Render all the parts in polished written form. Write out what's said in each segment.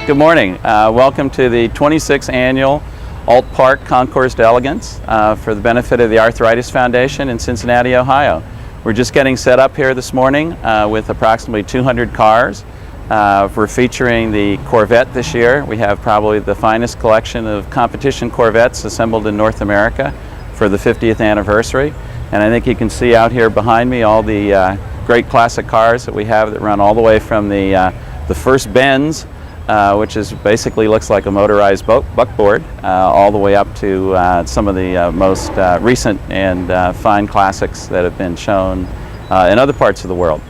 Good morning. Welcome to the 26th Annual Ault Park Concours d'Elegance for the benefit of the Arthritis Foundation in Cincinnati, Ohio. We're just getting set up here this morning with approximately 200 cars. We're featuring the Corvette this year. We have probably the finest collection of competition Corvettes assembled in North America for the 50th anniversary. And I think you can see out here behind me all the great classic cars that we have that run all the way from the first Benz, which is basically looks like a motorized buckboard, all the way up to some of the most recent and fine classics that have been shown in other parts of the world.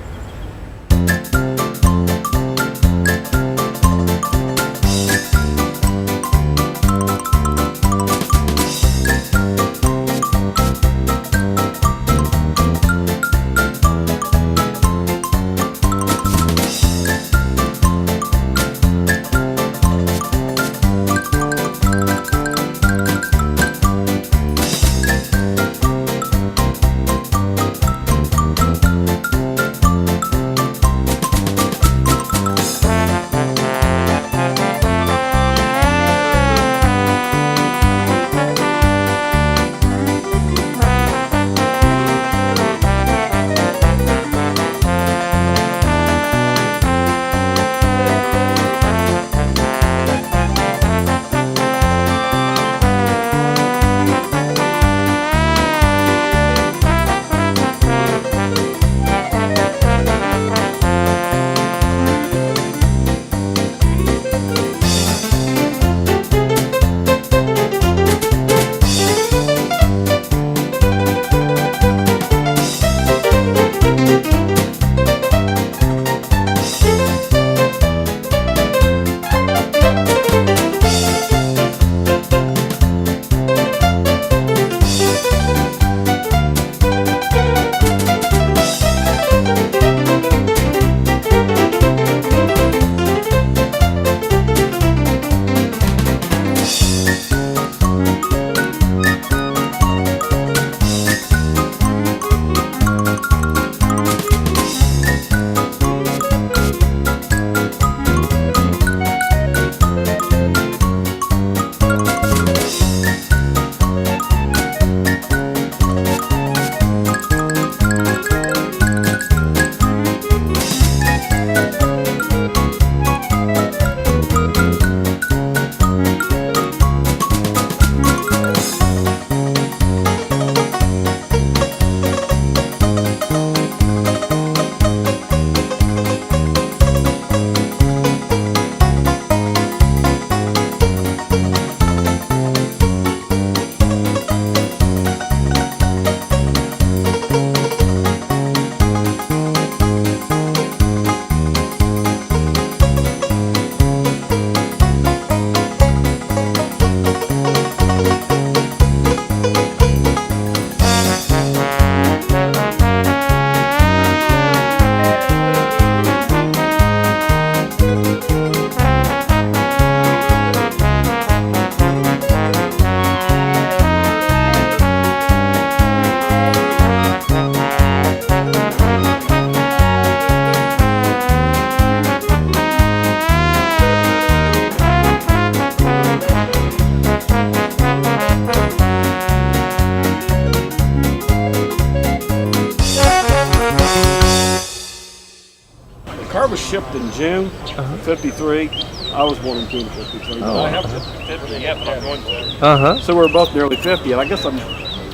The car was shipped in June of '53. I was born in June of '53. I haven't hit 50 yet, but I'm going to. So we're both nearly 50, and I guess I'm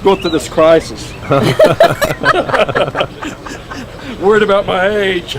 going through this crisis. Worried about my age.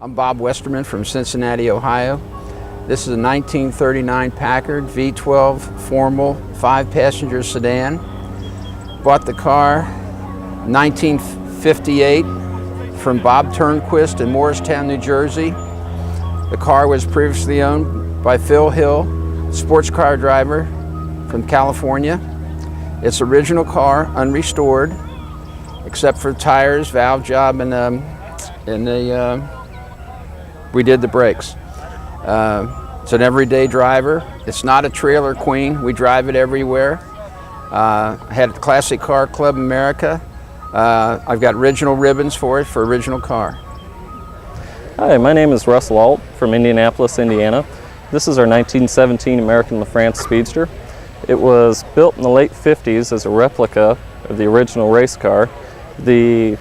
I'm Bob Westerman from Cincinnati, Ohio. This is a 1939 Packard V12 formal 5-passenger sedan. Bought the car 1958 from Bob Turnquist in Morristown, New Jersey. The car was previously owned by Phil Hill, sports car driver from California. It's original car, unrestored, except for tires, valve job, and we did the brakes. It's an everyday driver. It's not a trailer queen. We drive it everywhere. Had a Classic Car Club America. I've got original ribbons for it for original car. Hi, my name is Russell Ault from Indianapolis, Indiana. This is our 1917 American LaFrance Speedster. It was built in the late 50s as a replica of the original race car. The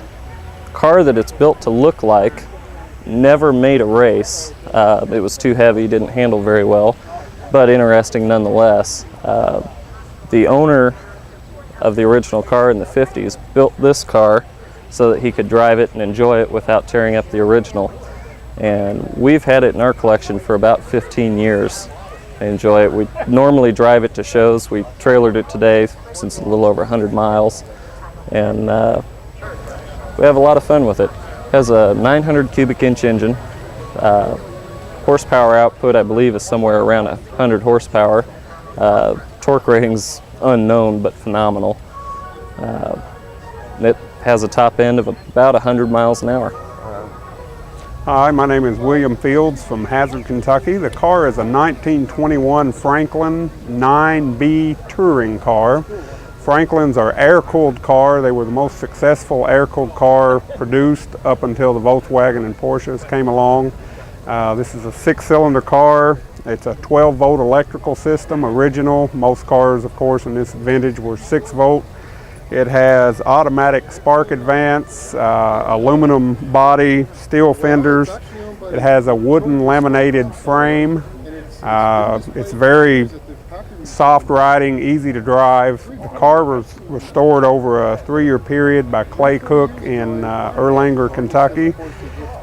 car that it's built to look like never made a race. It was too heavy, didn't handle very well, but interesting nonetheless. The owner of the original car in the 50s built this car so that he could drive it and enjoy it without tearing up the original. And we've had it in our collection for about 15 years. I enjoy it. We normally drive it to shows. We trailered it today since it's a little over 100 miles. And we have a lot of fun with it. It has a 900 cubic inch engine. Horsepower output, I believe, is somewhere around 100 horsepower. Torque rating's unknown, but phenomenal. It has a top end of about 100 miles an hour. Hi, my name is William Fields from Hazard, Kentucky. The car is a 1921 Franklin 9B touring car. Franklins are air-cooled car. They were the most successful air-cooled car produced up until the Volkswagen and Porsches came along. This is a 6-cylinder car. It's a 12-volt electrical system, original. Most cars, of course, in this vintage were 6-volt. It has automatic spark advance, aluminum body, steel fenders. It has a wooden laminated frame. It's very soft riding, easy to drive. The car was restored over a 3-year period by Clay Cook in Erlanger, Kentucky.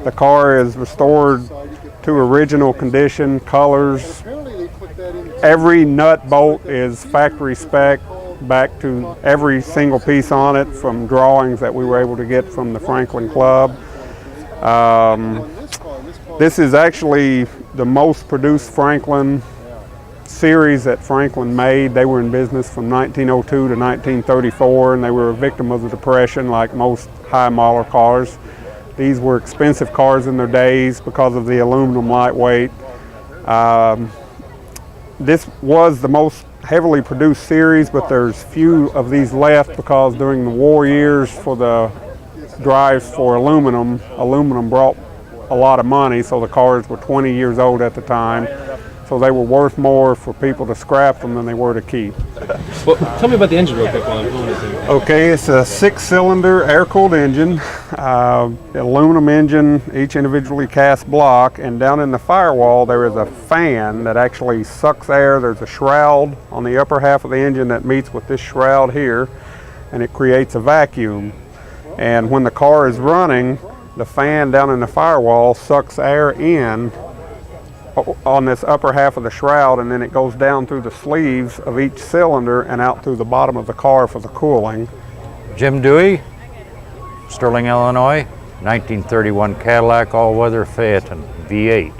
The car is restored to original condition, colors. Every nut bolt is factory spec, back to every single piece on it from drawings that we were able to get from the Franklin Club. This is actually the most produced Franklin series that Franklin made. They were in business from 1902 to 1934, and they were a victim of the Depression like most high model cars. These were expensive cars in their days because of the aluminum lightweight. This was the most heavily produced series, but there's few of these left because during the war years for the drives for aluminum brought a lot of money, so the cars were 20 years old at the time. So they were worth more for people to scrap them than they were to keep. Well, tell me about the engine real quick while I'm doing this. Okay, it's a 6-cylinder air-cooled engine, aluminum engine, each individually cast block, and down in the firewall there is a fan that actually sucks air. There's a shroud on the upper half of the engine that meets with this shroud here, and it creates a vacuum. And when the car is running, the fan down in the firewall sucks air in on this upper half of the shroud, and then it goes down through the sleeves of each cylinder and out through the bottom of the car for the cooling. Jim Dewey, Sterling, Illinois, 1931 Cadillac all-weather Phaeton V8.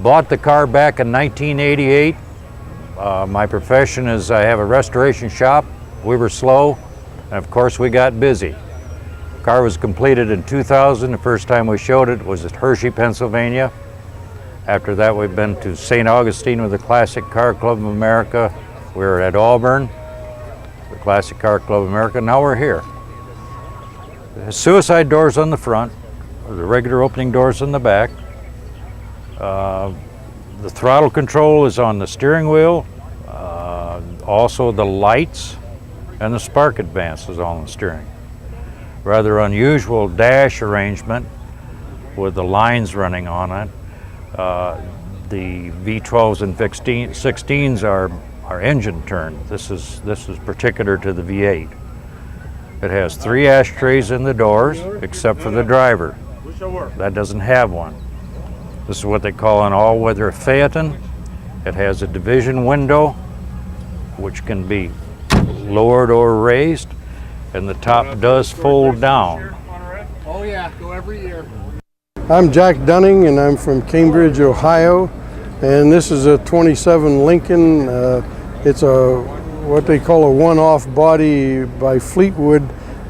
Bought the car back in 1988. My profession is I have a restoration shop. We were slow, and of course we got busy. The car was completed in 2000. The first time we showed it was at Hershey, Pennsylvania. After that, we've been to St. Augustine with the Classic Car Club of America. We were at Auburn, the Classic Car Club of America. Now we're here. The suicide doors on the front, the regular opening doors on the back. The throttle control is on the steering wheel. Also the lights and the spark advance is on the steering. Rather unusual dash arrangement with the lines running on it. The V12s and 16s are engine turned. This is particular to the V8. It has 3 ashtrays in the doors, except for the driver. That doesn't have one. This is what they call an all-weather Phaeton. It has a division window, which can be lowered or raised, and the top does fold down. Oh yeah, go every year. I'm Jack Dunning, and I'm from Cambridge, Ohio, and this is a 27 Lincoln. It's a what they call a one-off body by Fleetwood,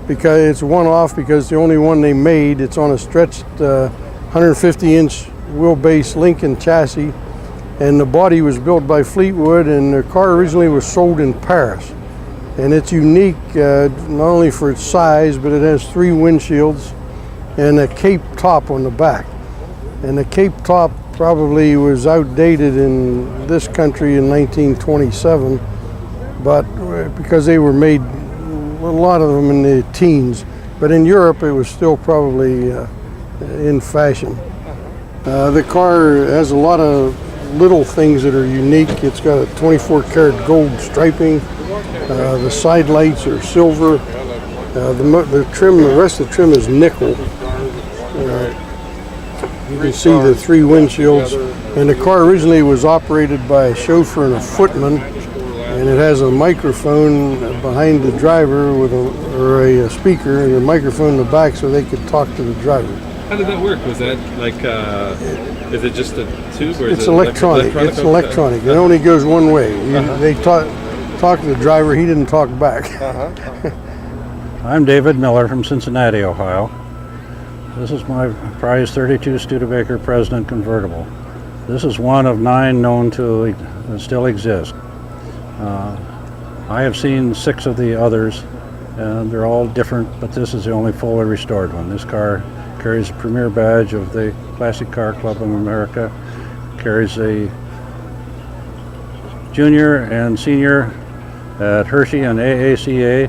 because it's one-off because the only one they made. It's on a stretched 150-inch wheelbase Lincoln chassis, and the body was built by Fleetwood, and the car originally was sold in Paris. And it's unique not only for its size, but it has 3 windshields and a cape top on the back. And the cape top probably was outdated in this country in 1927, but because they were made, a lot of them in the teens, but in Europe it was still probably in fashion. The car has a lot of little things that are unique. It's got a 24-karat gold striping. The side lights are silver. The trim, the rest of the trim is nickel. You can see the 3 windshields. And the car originally was operated by a chauffeur and a footman, and it has a microphone behind the driver with a speaker and a microphone in the back so they could talk to the driver. How did that work? Was that like, is it just a tube or is it's it electronic? It's electronic. It only goes one way. They talk to the driver, he didn't talk back. I'm David Miller from Cincinnati, Ohio. This is my prize 32 Studebaker President convertible. This is one of 9 known to still exist. I have seen 6 of the others, and they're all different, but this is the only fully restored one. This car carries a premier badge of the Classic Car Club of America, carries a junior and senior at Hershey and AACA,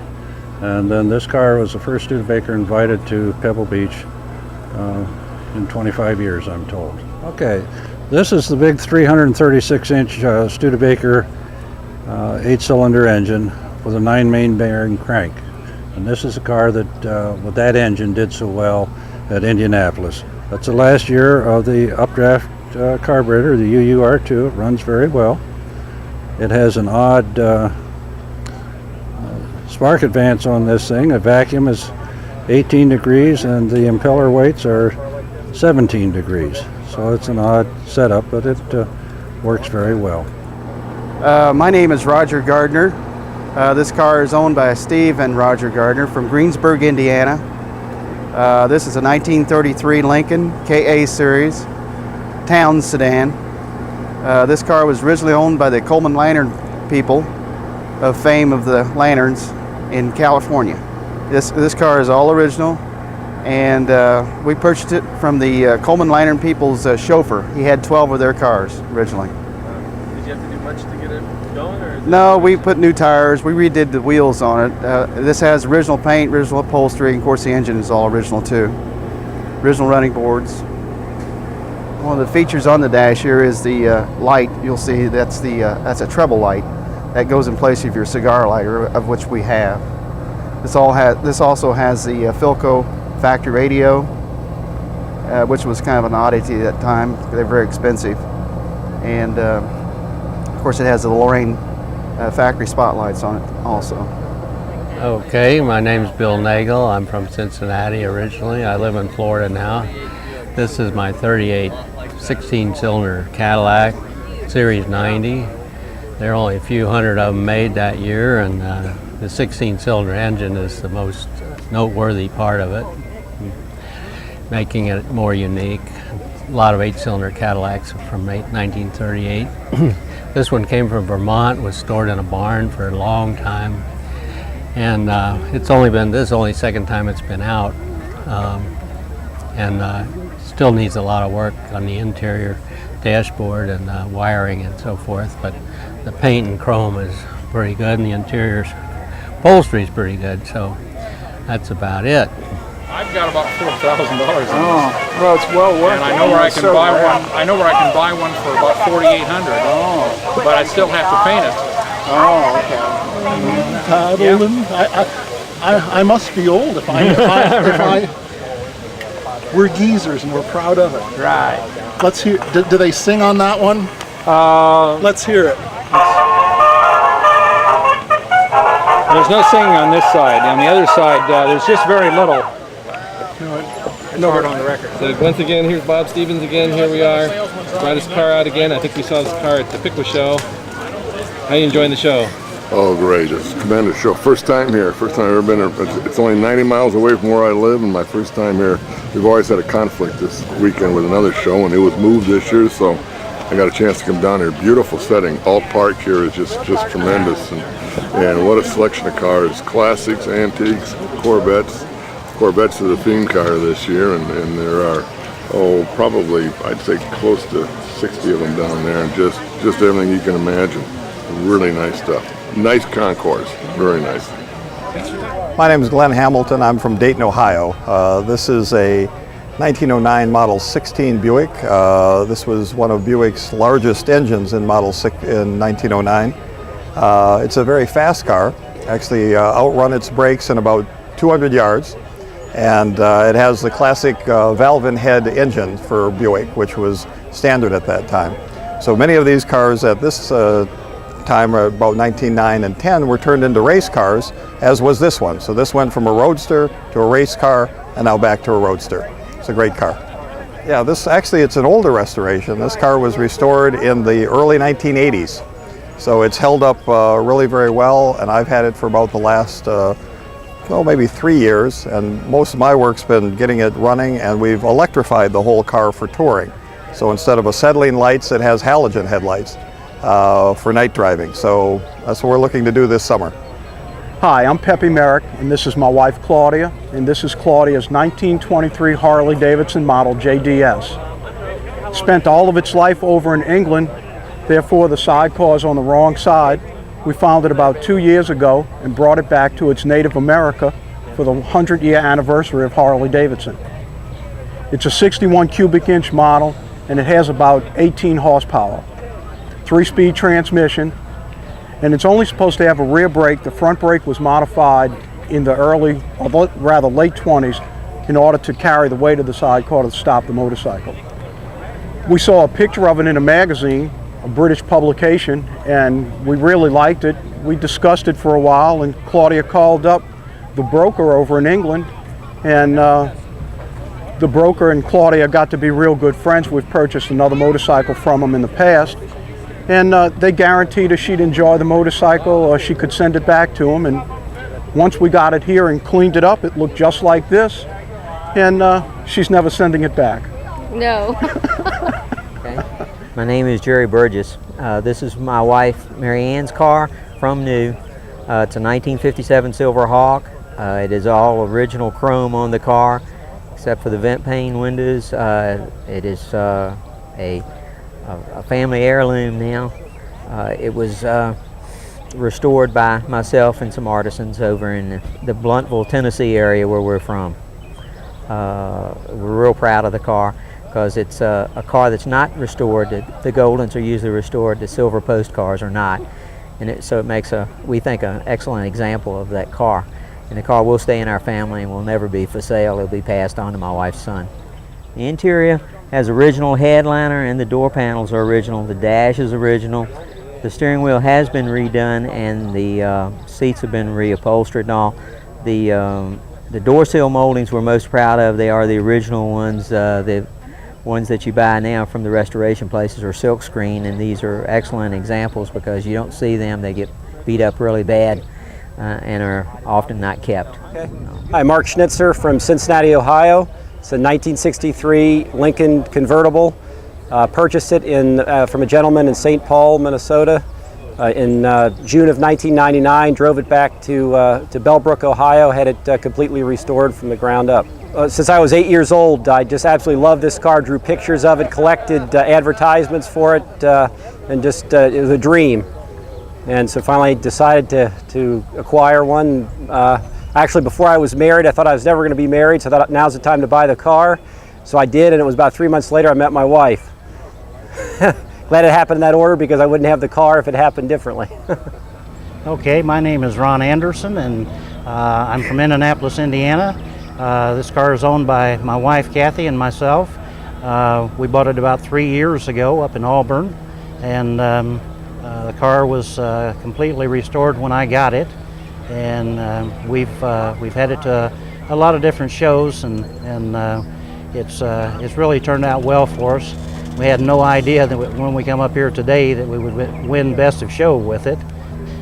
and then this car was the first Studebaker invited to Pebble Beach in 25 years, I'm told. Okay, this is the big 336-inch Studebaker 8-cylinder engine with a 9-main bearing crank, and this is a car that with that engine did so well at Indianapolis. That's the last year of the updraft carburetor, the UUR2. It runs very well. It has an odd spark advance on this thing. A vacuum is 18 degrees and the impeller weights are 17 degrees. So it's an odd setup, but it works very well. My name is Roger Gardner. This car is owned by Steve and Roger Gardner from Greensburg, Indiana. This is a 1933 Lincoln KA Series town sedan. This car was originally owned by the Coleman Lantern people of fame of the lanterns in California. This car is all original, and we purchased it from the Coleman Lantern people's chauffeur. He had 12 of their cars originally. Did you have to do much to get it going? Or no, we put new tires. We redid the wheels on it. This has original paint, original upholstery, and of course the engine is all original too. Original running boards. One of the features on the dash here is the light. You'll see that's a treble light that goes in place of your cigar lighter, of which we have. This also has the Philco factory radio, which was kind of an oddity at that time. They're very expensive, and of course it has the Lorraine factory spotlights on it also. Okay, my name's Bill Nagel. I'm from Cincinnati originally. I live in Florida now. This is my 38 16-cylinder Cadillac Series 90. There are only a few hundred of them made that year, and the 16-cylinder engine is the most noteworthy part of it, making it more unique. A lot of 8-cylinder Cadillacs from 1938. This one came from Vermont, was stored in a barn for a long time, and this is only the second time it's been out, and still needs a lot of work on the interior dashboard and wiring and so forth, but the paint and chrome is pretty good, and the interior upholstery is pretty good, so that's about it. I've got about $4,000. Oh, well, it's well worth it. And I know where I can buy one. I know where I can buy one for about $4,800. Oh, but I still have to paint it. Oh, okay. I must be old if I We're geezers and we're proud of it. Right. Let's hear, do they sing on that one? Let's hear it. There's no singing on this side. On the other side, there's just very little. No word on the record. So once again, here's Bob Stevens again. Here we are. Brought his car out again. I think we saw this car at the Pickwa show. How are you enjoying the show? Oh, great. It's a tremendous show. First time here. First time I've ever been here. It's only 90 miles away from where I live, and my first time here. We've always had a conflict this weekend with another show, and it was moved this year, so I got a chance to come down here. Beautiful setting. Ault Park here is just tremendous, and what a selection of cars. Classics, antiques, Corvettes. Corvettes are the theme car this year, and there are, probably, I'd say close to 60 of them down there, and just everything you can imagine. Really nice stuff. Nice Concours, very nice. My name is Glenn Hamilton. I'm from Dayton, Ohio. This is a 1909 Model 16 Buick. This was one of Buick's largest engines in Model 6 in 1909. It's a very fast car. Actually outrun its brakes in about 200 yards. And it has the classic valve and head engine for Buick, which was standard at that time. So many of these cars at this time, about 1909 and 10, were turned into race cars, as was this one. So this went from a roadster to a race car, and now back to a roadster. It's a great car. Yeah, it's an older restoration. This car was restored in the early 1980s. So it's held up really very well, and I've had it for about the last maybe 3 years, and most of my work's been getting it running, and we've electrified the whole car for touring. So instead of acetylene lights, it has halogen headlights for night driving. So that's what we're looking to do this summer. Hi, I'm Pepe Merrick, and this is my wife Claudia, and this is Claudia's 1923 Harley-Davidson model JDS. Spent all of its life over in England, therefore the sidecar's on the wrong side. We found it about 2 years ago and brought it back to its native America for the 100-year anniversary of Harley-Davidson. It's a 61 cubic inch model, and it has about 18 horsepower. 3-speed transmission, and it's only supposed to have a rear brake. The front brake was modified in the early, or rather late 20s, in order to carry the weight of the sidecar to stop the motorcycle. We saw a picture of it in a magazine, a British publication, and we really liked it. We discussed it for a while, and Claudia called up the broker over in England, and the broker and Claudia got to be real good friends. We've purchased another motorcycle from them in the past, and they guaranteed us she'd enjoy the motorcycle or she could send it back to them. And once we got it here and cleaned it up, it looked just like this, and she's never sending it back. No. Okay. My name is Jerry Burgess. This is my wife Mary Ann's car from new. It's a 1957 Silver Hawk. It is all original chrome on the car, except for the vent pane windows. It is a family heirloom now. It was restored by myself and some artisans over in the Bluntville, Tennessee area where we're from. We're real proud of the car because it's a car that's not restored. The Goldens are usually restored, the Silver Post cars are not. And so it makes, we think, an excellent example of that car. And the car will stay in our family and will never be for sale. It'll be passed on to my wife's son. The interior has original headliner and the door panels are original. The dash is original. The steering wheel has been redone and the seats have been reupholstered and all. The door sill moldings we're most proud of. They are the original ones. The ones that you buy now from the restoration places are silk screen, and these are excellent examples because you don't see them. They get beat up really bad and are often not kept. Okay. Hi, Mark Schnitzer from Cincinnati, Ohio. It's a 1963 Lincoln convertible. Purchased it from a gentleman in St. Paul, Minnesota in June of 1999. Drove it back to Bellbrook, Ohio. Had it completely restored from the ground up. Since I was 8 years old, I just absolutely loved this car. Drew pictures of it, collected advertisements for it, and just it was a dream. And so finally decided to acquire one. Actually, before I was married, I thought I was never going to be married, so I thought now's the time to buy the car. So I did, and it was about 3 months later I met my wife. Glad it happened in that order because I wouldn't have the car if it happened differently. Okay, my name is Ron Anderson, and I'm from Indianapolis, Indiana. This car is owned by my wife Kathy and myself. We bought it about 3 years ago up in Auburn, and the car was completely restored when I got it, and we've had it to a lot of different shows, and it's really turned out well for us. We had no idea that when we come up here today that we would win Best of Show with it.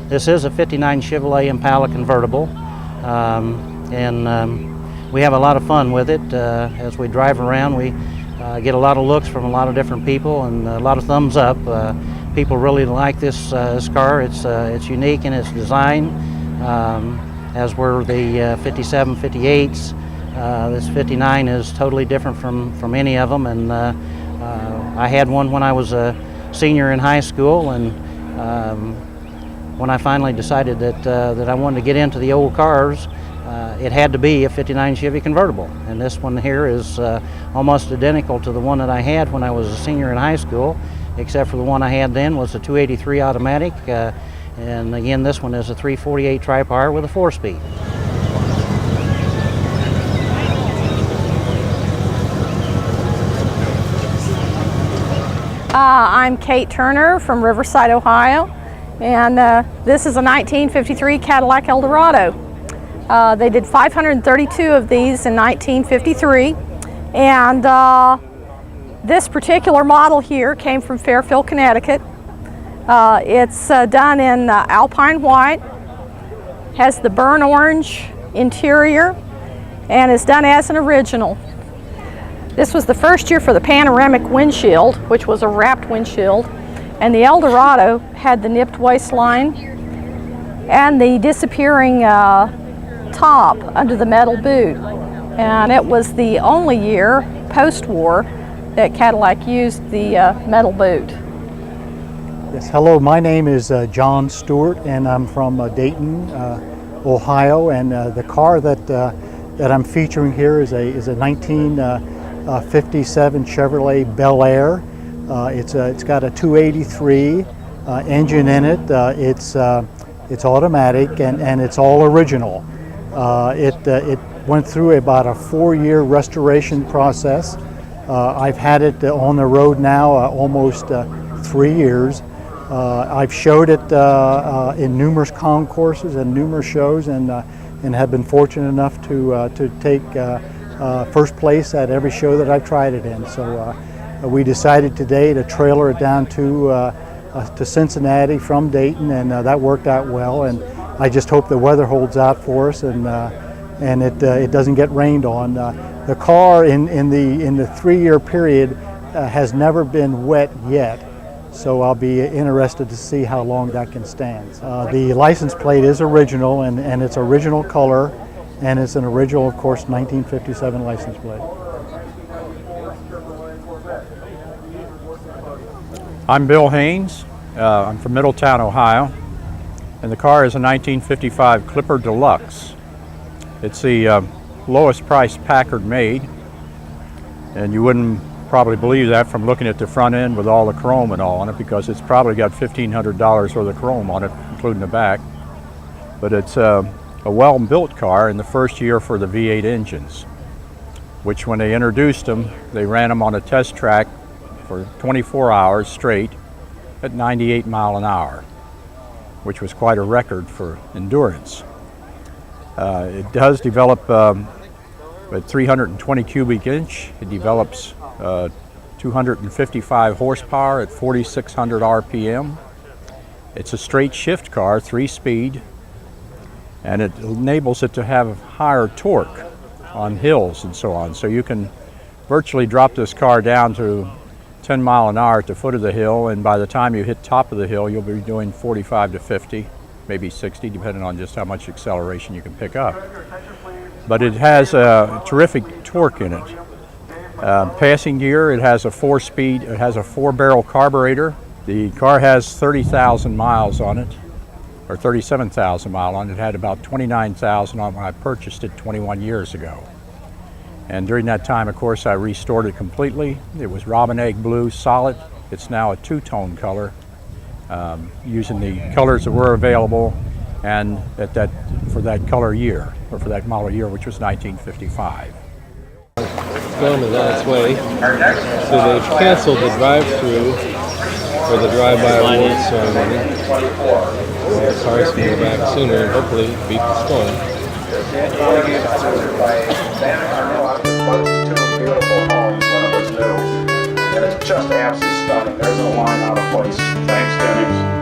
This is a '59 Chevrolet Impala convertible, and we have a lot of fun with it. As we drive around, we get a lot of looks from a lot of different people and a lot of thumbs up. People really like this car. It's unique in its design, as were the 57, 58s. This 59 is totally different from any of them, and I had one when I was a senior in high school, and when I finally decided that I wanted to get into the old cars, it had to be a 59 Chevy convertible, and this one here is almost identical to the one that I had when I was a senior in high school, except for the one I had then was a 283 automatic, and again this one is a 348 tri-power with a 4-speed. I'm Kate Turner from Riverside, Ohio, and this is a 1953 Cadillac Eldorado. They did 532 of these in 1953, and this particular model here came from Fairfield, Connecticut. It's done in Alpine White, has the burnt orange interior, and is done as an original. This was the first year for the panoramic windshield, which was a wrapped windshield, and the Eldorado had the nipped waistline and the disappearing top under the metal boot. And it was the only year post-war that Cadillac used the metal boot. Yes, hello, my name is John Stewart, and I'm from Dayton, Ohio, and the car that I'm featuring here is a 1957 Chevrolet Bel Air. It's got a 283 engine in it. It's automatic, and it's all original. It went through about a 4-year restoration process. I've had it on the road now almost 3 years. I've showed it in numerous concourses and numerous shows, and have been fortunate enough to take first place at every show that I've tried it in. So we decided today to trailer it down to Cincinnati from Dayton, and that worked out well. And I just hope the weather holds out for us, and it doesn't get rained on. The car in the 3-year period has never been wet yet, so I'll be interested to see how long that can stand. The license plate is original, and it's original color, and it's an original, of course, 1957 license plate. I'm Bill Haynes. I'm from Middletown, Ohio, and the car is a 1955 Clipper Deluxe. It's the lowest priced Packard made, and you wouldn't probably believe that from looking at the front end with all the chrome and all on it, because it's probably got $1,500 worth of chrome on it, including the back. But it's a well-built car in the first year for the V8 engines, which when they introduced them, they ran them on a test track for 24 hours straight at 98 miles an hour, which was quite a record for endurance. It does develop at 320 cubic inch. It develops 255 horsepower at 4,600 RPM. It's a straight shift car, 3-speed, and it enables it to have higher torque on hills and so on. So you can virtually drop this car down to 10 miles an hour at the foot of the hill, and by the time you hit top of the hill, you'll be doing 45 to 50, maybe 60, depending on just how much acceleration you can pick up. But it has a terrific torque in it. Passing gear, it has a 4-speed, it has a 4-barrel carburetor. The car has 30,000 miles on it, or 37,000 miles on it. It had about 29,000 on when I purchased it 21 years ago. And during that time, of course, I restored it completely. It was robin egg blue solid. It's now a 2-tone color, using the colors that were available. and for that color year, or for that model year, which was 1955. Film is on its way. So they've canceled the drive-through for the drive-by award ceremony. The cars can go back sooner and hopefully beat the storm. And it's just absolutely stunning. There's a line out of place. Thanks, Denny.